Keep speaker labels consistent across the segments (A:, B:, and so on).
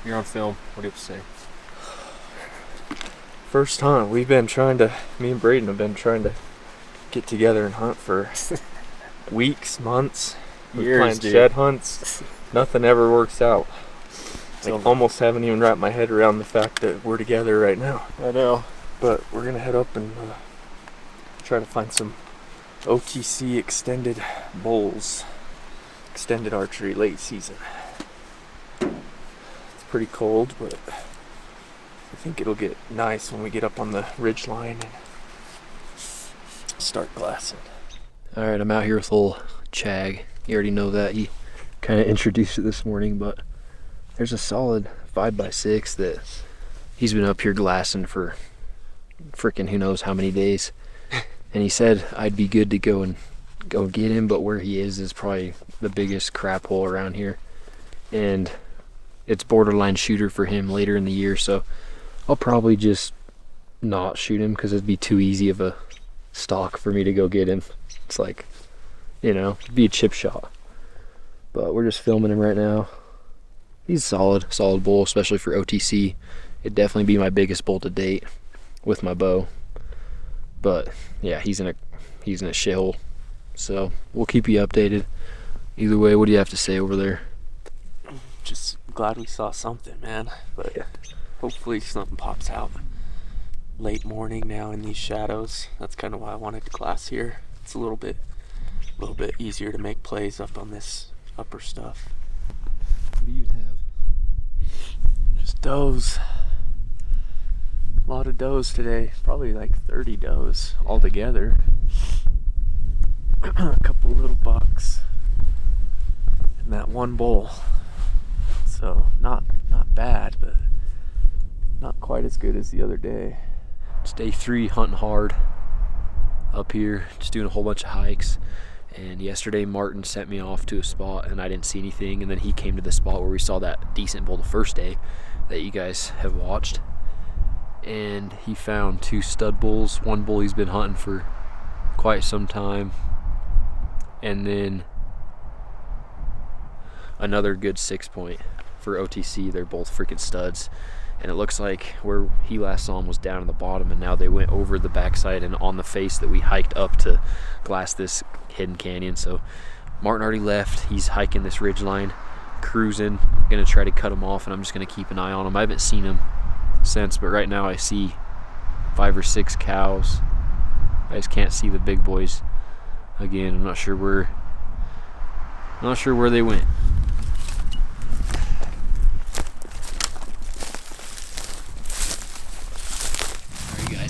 A: You're on film. What do you have to say?
B: First hunt. Me and Braden have been trying to get together and hunt for weeks, months. We're planning shed hunts. Nothing ever works out. I almost haven't even wrapped my head around the fact that we're together right now.
A: I know.
B: But we're gonna head up and try to find some OTC extended bulls. Extended archery late season. It's pretty cold, but I think it'll get nice when we get up on the ridge line and start glassing.
C: Alright, I'm out here with old Chag. You already know that. He kind of introduced it this morning, but there's a solid 5x6 that he's been up here glassing for freaking who knows how many days. And he said I'd be good to go get him, but where he is probably the biggest crap hole around here. And it's borderline shooter for him later in the year, so I'll probably just not shoot him because it'd be too easy of a stalk for me to go get him. It's like, you know, it'd be a chip shot. But we're just filming him right now. He's solid bull, especially for OTC. It'd definitely be my biggest bull to date with my bow. But yeah, he's in a shithole. So we'll keep you updated. Either way, what do you have to say over there?
B: Just glad we saw something, man. But yeah, hopefully something pops out. Late morning now in these shadows. That's kind of why I wanted to glass here. It's a little bit easier to make plays up on this upper stuff.
C: What do you have?
B: Just does. A lot of does today. Probably like 30 does altogether. A couple little bucks. And that one bull. So not bad, but not quite as good as the other day.
C: It's day 3 hunting hard up here, just doing a whole bunch of hikes. And yesterday Martin sent me off to a spot and I didn't see anything, and then he came to the spot where we saw that decent bull the first day that you guys have watched, and he found 2 stud bulls. One bull he's been hunting for quite some time, and then another good 6-point for OTC. They're both freaking studs. And it looks like where he last saw him was down in the bottom, and now they went over the backside and on the face that we hiked up to glass this hidden canyon. So Martin already left. He's hiking this ridge line, cruising, gonna try to cut him off, and I'm just gonna keep an eye on him. I haven't seen him since, but right now I see 5 or 6 cows. I just can't see the big boys again. I'm not sure where they went.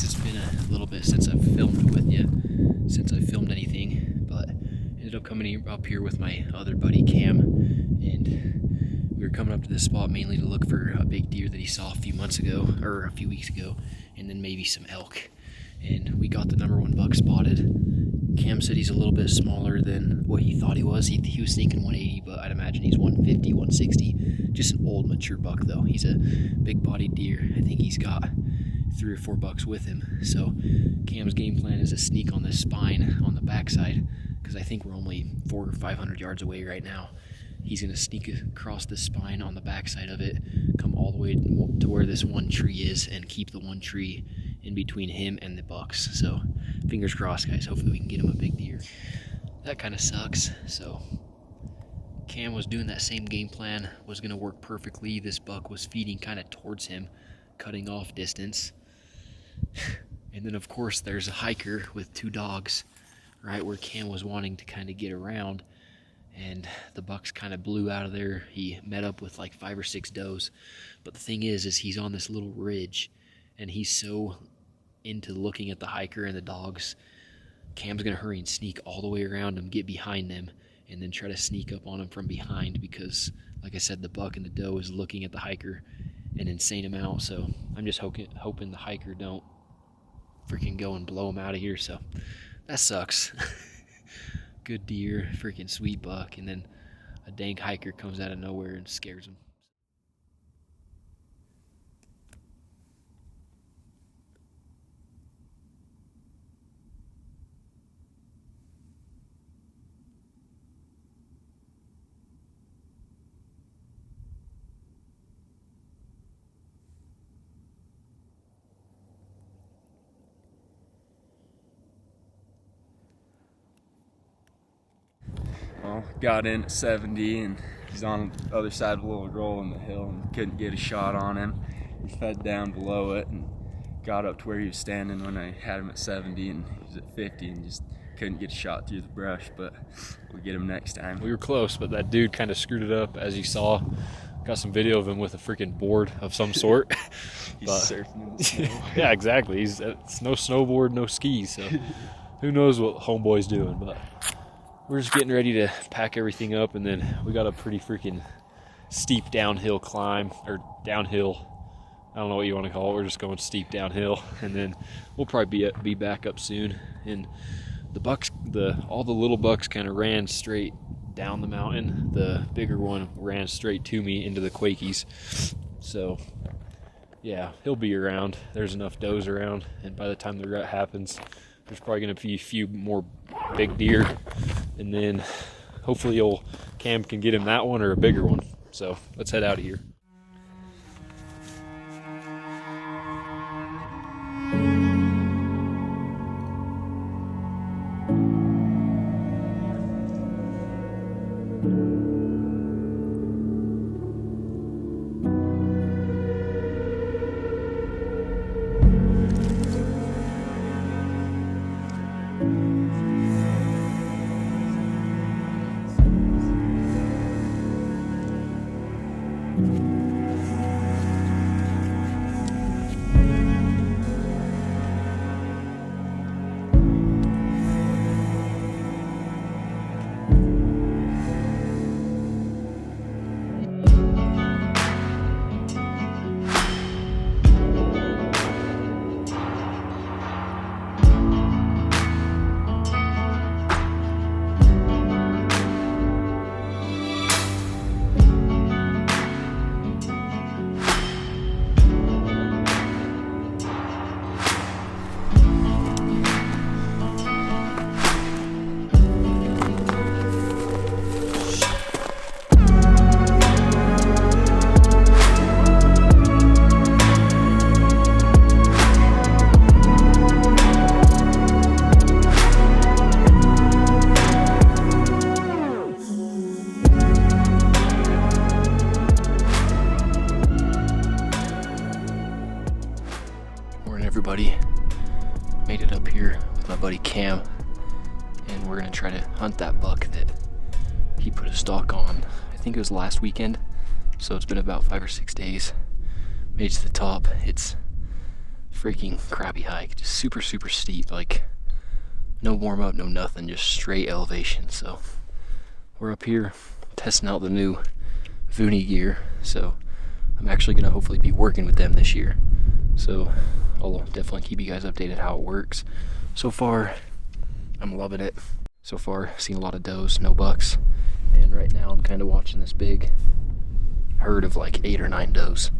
C: It's been a little bit since I've filmed with you, since I've filmed anything, but ended up coming up here with my other buddy Cam, and we were coming up to this spot mainly to look for a big deer that he saw a few weeks ago, and then maybe some elk. And we got the #1 buck spotted. Cam said he's a little bit smaller than what he thought he was. He was thinking 180, but I'd imagine he's 150, 160. Just an old mature buck though. He's a big bodied deer. I think he's got 3 or 4 bucks with him. So Cam's game plan is to sneak on this spine on the backside, because I think we're only 400 or 500 yards away right now. He's going to sneak across this spine on the backside of it, come all the way to where this one tree is, and keep the one tree in between him and the bucks. So fingers crossed, guys. Hopefully we can get him a big deer. That kind of sucks. So Cam was doing that same game plan, was going to work perfectly. This buck was feeding kind of towards him, cutting off distance. And then of course there's a hiker with 2 dogs right where Cam was wanting to kind of get around, and the bucks kind of blew out of there. He met up with like 5 or 6 does, but the thing is he's on this little ridge and he's so into looking at the hiker and the dogs. Cam's gonna hurry and sneak all the way around him, get behind them, and then try to sneak up on him from behind, because like I said, the buck and the doe is looking at the hiker an insane amount. So I'm just hoping the hiker don't freaking go and blow him out of here. So that sucks. Good deer, freaking sweet buck, and then a dang hiker comes out of nowhere and scares him.
A: Well, got in at 70 and he's on the other side of a little roll in the hill and couldn't get a shot on him. He fed down below it and got up to where he was standing when I had him at 70, and he was at 50 and just couldn't get a shot through the brush, but we'll get him next time.
D: We were close, but that dude kind of screwed it up, as you saw. Got some video of him with a freaking board of some sort.
A: He's surfing in the snow.
D: Yeah, exactly. It's no snowboard, no skis, so who knows what homeboy's doing. But we're just getting ready to pack everything up, and then we got a pretty freaking steep downhill climb, or downhill. I don't know what you want to call it. We're just going steep downhill, and then we'll probably be back up soon. And the bucks, all the little bucks kind of ran straight down the mountain. The bigger one ran straight to me into the Quakies. So yeah, he'll be around. There's enough does around, and by the time the rut happens, there's probably going to be a few more big deer, and then hopefully old Cam can get him that one or a bigger one. So let's head out of here. Everybody, made it up here with my buddy Cam, and we're gonna try to hunt that buck that he put a stalk on. I think it was last weekend, so it's been about 5 or 6 days. Made it to the top. It's freaking crappy hike, just super steep, like no warm up, no nothing, just straight elevation. So we're up here testing out the new Vooney gear, so I'm actually gonna hopefully be working with them this year. So I'll definitely keep you guys updated how it works. So far, I'm loving it. So far, seen a lot of does, no bucks. And right now I'm kind of watching this big herd of like 8 or 9 does.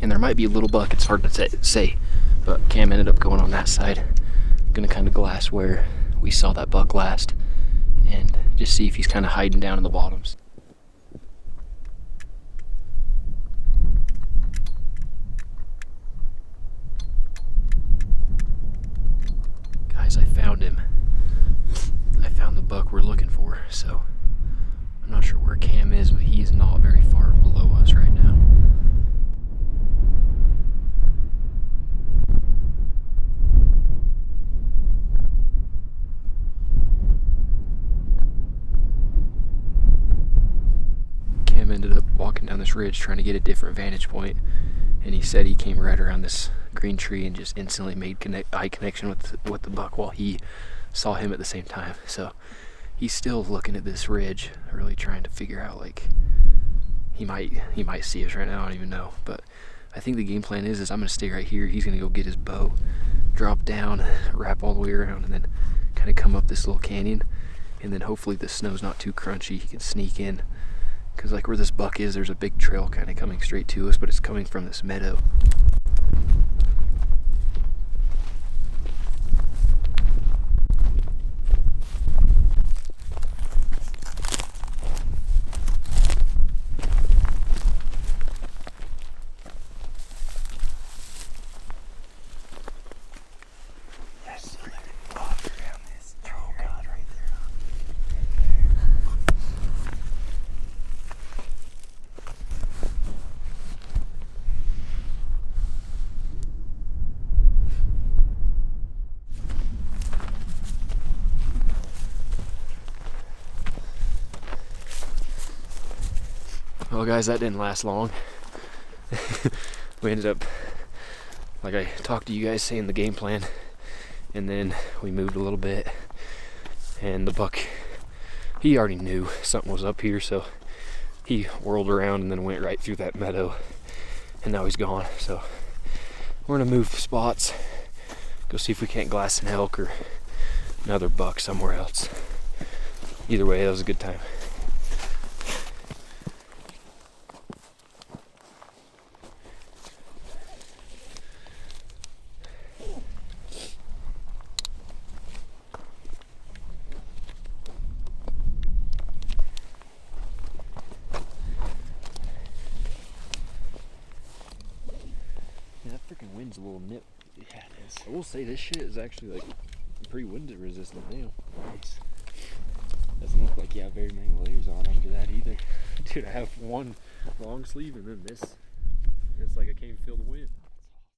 D: And there might be a little buck, it's hard to say. But Cam ended up going on that side. Gonna kind of glass where we saw that buck last and just see if he's kind of hiding down in the bottoms. I found him. I found the buck we're looking for, so I'm not sure where Cam is, but he is not very far below us right now. Cam ended up walking down this ridge trying to get a different vantage point, and he said he came right around this green tree and just instantly made eye connection with the buck while he saw him at the same time. So he's still looking at this ridge, really trying to figure out, like, he might see us right now. I don't even know, but I think the game plan is I'm gonna stay right here. He's gonna go get his bow, drop down, wrap all the way around, and then kind of come up this little canyon, and then hopefully the snow's not too crunchy. He can sneak in, because like where this buck is, there's a big trail kind of coming straight to us, but it's coming from this meadow. Well, guys, that didn't last long. We ended up, like I talked to you guys, saying the game plan, and then we moved a little bit, and the buck, he already knew something was up here, so he whirled around and then went right through that meadow, and now he's gone. So we're gonna move spots, go see if we can't glass an elk or another buck somewhere else. Either way, that was a good time.
C: Yeah, that freaking wind's a little nip.
D: Yeah, it is.
C: I will say this shit is actually like pretty wind resistant now.
D: Nice.
C: Doesn't look like you have very many layers on under that either. Dude, I have one long sleeve and then this. It's like I can't even feel the wind.